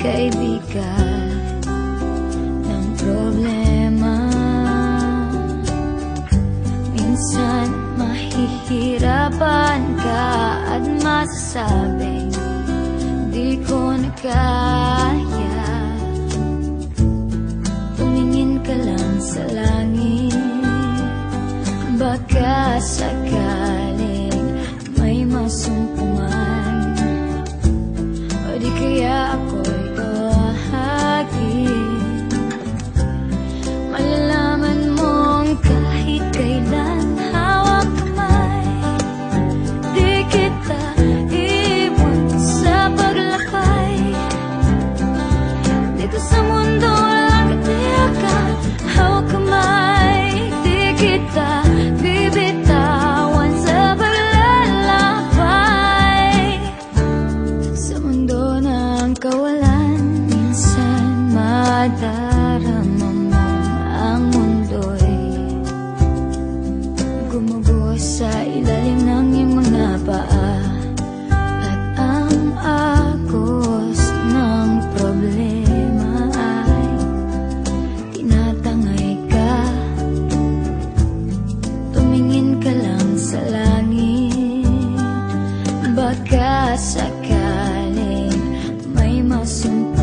kaibigan ng problema. Minsan mahihirapan ka at masasabing di ko na kaya. Tumingin ka lang sa langit, baka sakaling may masumpungan, o di kaya ako'y bahagi. Malalaman mong kahit kailan hawak kamay, di kita iwan sa paglakay. Dito sa mundo walang katiyakan, hawak kamay, di kita bibitawan sa paglalakbay. Sa mundo ng kawalan, minsan madarama mo ang mundo'y gumuguho sa ilalim ng iyong mga paa, at ang agos ng problema ay tinatangay ka. Tumingin ka lang sa langit, baka sakaling may masumpungan,